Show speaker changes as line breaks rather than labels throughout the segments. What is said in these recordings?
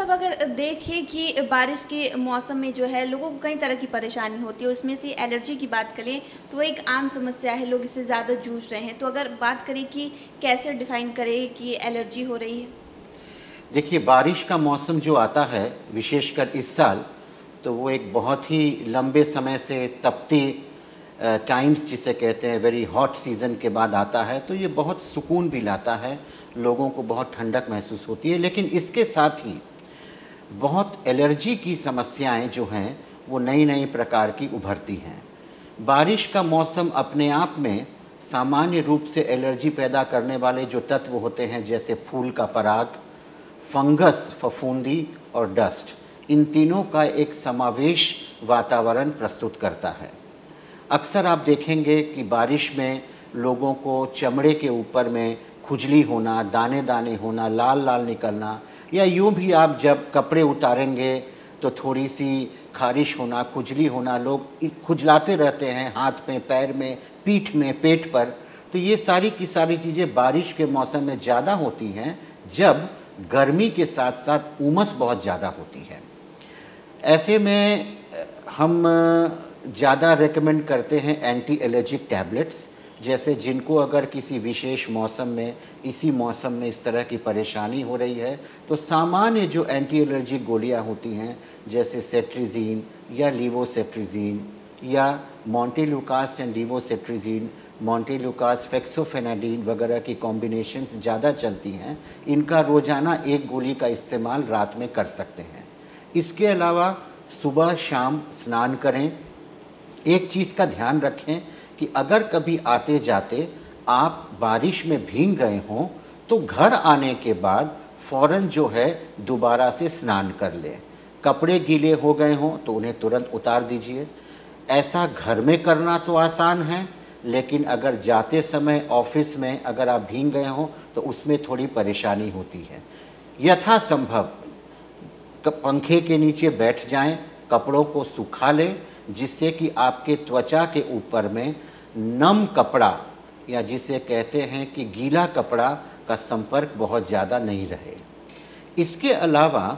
साहब अगर देखें कि बारिश के मौसम में जो है लोगों को कई तरह की परेशानी होती है, उसमें से एलर्जी की बात करें तो एक आम समस्या है, लोग इससे ज़्यादा जूझ रहे हैं। तो अगर बात करें कि कैसे डिफ़ाइन करें कि एलर्जी हो रही है?
देखिए, बारिश का मौसम जो आता है विशेषकर इस साल, तो वो एक बहुत ही लंबे समय से तपती टाइम्स जिसे कहते हैं वेरी हॉट सीज़न के बाद आता है, तो ये बहुत सुकून भी लाता है, लोगों को बहुत ठंडक महसूस होती है। लेकिन इसके साथ ही बहुत एलर्जी की समस्याएं जो हैं वो नई नई प्रकार की उभरती हैं। बारिश का मौसम अपने आप में सामान्य रूप से एलर्जी पैदा करने वाले जो तत्व होते हैं, जैसे फूल का पराग, फंगस, फफूंदी और डस्ट, इन तीनों का एक समावेश वातावरण प्रस्तुत करता है। अक्सर आप देखेंगे कि बारिश में लोगों को चमड़े के ऊपर में खुजली होना, दाने दाने होना, लाल लाल निकलना, या यूँ भी आप जब कपड़े उतारेंगे तो थोड़ी सी खारिश होना, खुजली होना, लोग खुजलाते रहते हैं हाथ में, पैर में, पीठ में, पेट पर। तो ये सारी की सारी चीज़ें बारिश के मौसम में ज़्यादा होती हैं जब गर्मी के साथ साथ उमस बहुत ज़्यादा होती है। ऐसे में हम ज़्यादा रेकमेंड करते हैं एंटी एलर्जिक टैबलेट्स, जैसे जिनको अगर किसी विशेष मौसम में, इसी मौसम में इस तरह की परेशानी हो रही है, तो सामान्य जो एंटी एलर्जिक गोलियां होती हैं जैसे सेट्रिजीन या लीवोसेट्रिजीन या मॉन्टेलुकास्ट एंड लीवोसेट्रिजीन, मॉन्टेलुकास्ट फेक्सोफेनाडिन वगैरह की कॉम्बिनेशंस ज़्यादा चलती हैं। इनका रोज़ाना एक गोली का इस्तेमाल रात में कर सकते हैं। इसके अलावा सुबह शाम स्नान करें। एक चीज़ का ध्यान रखें कि अगर कभी आते जाते आप बारिश में भीग गए हों तो घर आने के बाद फ़ौरन जो है दोबारा से स्नान कर लें। कपड़े गीले हो गए हों तो उन्हें तुरंत उतार दीजिए। ऐसा घर में करना तो आसान है, लेकिन अगर जाते समय ऑफिस में अगर आप भीग गए हों तो उसमें थोड़ी परेशानी होती है। यथासंभव पंखे के नीचे बैठ जाएं, कपड़ों को सुखा लें, जिससे कि आपके त्वचा के ऊपर में नम कपड़ा या जिसे कहते हैं कि गीला कपड़ा का संपर्क बहुत ज़्यादा नहीं रहे। इसके अलावा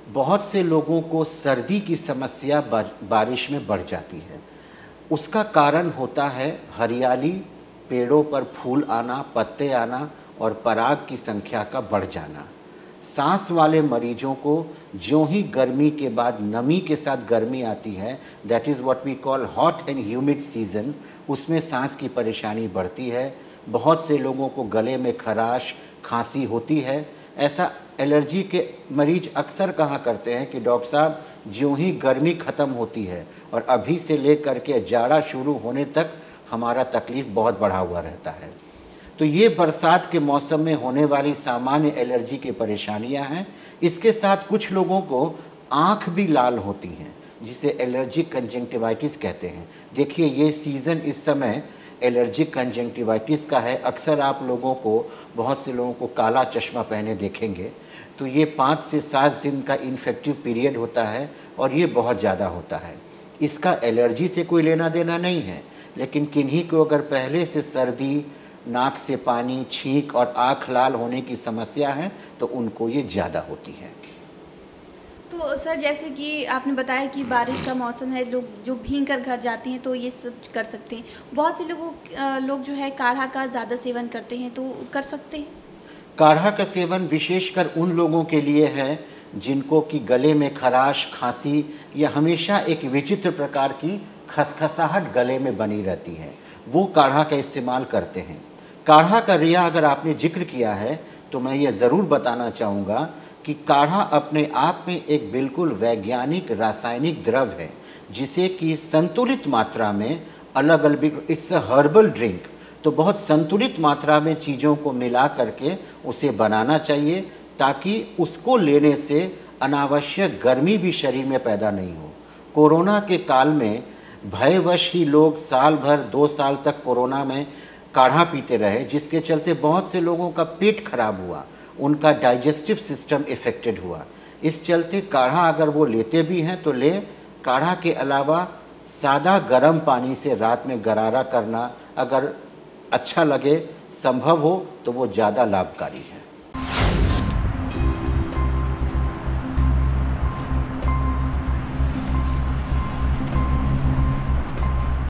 बहुत से लोगों को सर्दी की समस्या बारिश में बढ़ जाती है। उसका कारण होता है हरियाली, पेड़ों पर फूल आना, पत्ते आना और पराग की संख्या का बढ़ जाना। सांस वाले मरीजों को जो ही गर्मी के बाद नमी के साथ गर्मी आती है, that is what we call hot and humid season, उसमें सांस की परेशानी बढ़ती है। बहुत से लोगों को गले में खराश, खांसी होती है। ऐसा एलर्जी के मरीज अक्सर कहा करते हैं कि डॉक्टर साहब, जो ही गर्मी ख़त्म होती है और अभी से लेकर के जाड़ा शुरू होने तक हमारा तकलीफ़ बहुत बढ़ा हुआ रहता है। तो ये बरसात के मौसम में होने वाली सामान्य एलर्जी की परेशानियां हैं। इसके साथ कुछ लोगों को आँख भी लाल होती हैं, जिसे एलर्जिक कंजंक्टिवाइटिस कहते हैं। देखिए, ये सीज़न इस समय एलर्जिक कंजंक्टिवाइटिस का है। अक्सर आप लोगों को, बहुत से लोगों को काला चश्मा पहने देखेंगे। तो ये 5 से 7 दिन का इन्फेक्टिव पीरियड होता है और ये बहुत ज़्यादा होता है। इसका एलर्जी से कोई लेना देना नहीं है, लेकिन किन्हीं को अगर पहले से सर्दी, नाक से पानी, छींक और आँख लाल होने की समस्या है तो उनको ये ज़्यादा होती है।
तो सर, जैसे कि आपने बताया कि बारिश का मौसम है, लोग जो भीग कर घर जाते हैं तो ये सब कर सकते हैं। बहुत से लोग जो है काढ़ा का ज़्यादा सेवन करते हैं, तो कर सकते हैं?
काढ़ा का सेवन विशेषकर उन लोगों के लिए है जिनको कि गले में खराश, खांसी या हमेशा एक विचित्र प्रकार की खसखसाहट गले में बनी रहती है, वो काढ़ा का इस्तेमाल करते हैं। काढ़ा का रिया अगर आपने जिक्र किया है तो मैं ये ज़रूर बताना चाहूँगा कि काढ़ा अपने आप में एक बिल्कुल वैज्ञानिक रासायनिक द्रव है, जिसे कि संतुलित मात्रा में अलग अलग, इट्स अ हर्बल ड्रिंक, तो बहुत संतुलित मात्रा में चीज़ों को मिला करके उसे बनाना चाहिए, ताकि उसको लेने से अनावश्यक गर्मी भी शरीर में पैदा नहीं हो। कोरोना के काल में भयवश ही लोग साल भर, 2 साल तक कोरोना में काढ़ा पीते रहे, जिसके चलते बहुत से लोगों का पेट खराब हुआ, उनका डाइजेस्टिव सिस्टम इफ़ेक्टेड हुआ। इस चलते काढ़ा अगर वो लेते भी हैं तो ले। काढ़ा के अलावा सादा गर्म पानी से रात में गरारा करना अगर अच्छा लगे, संभव हो, तो वो ज़्यादा लाभकारी है।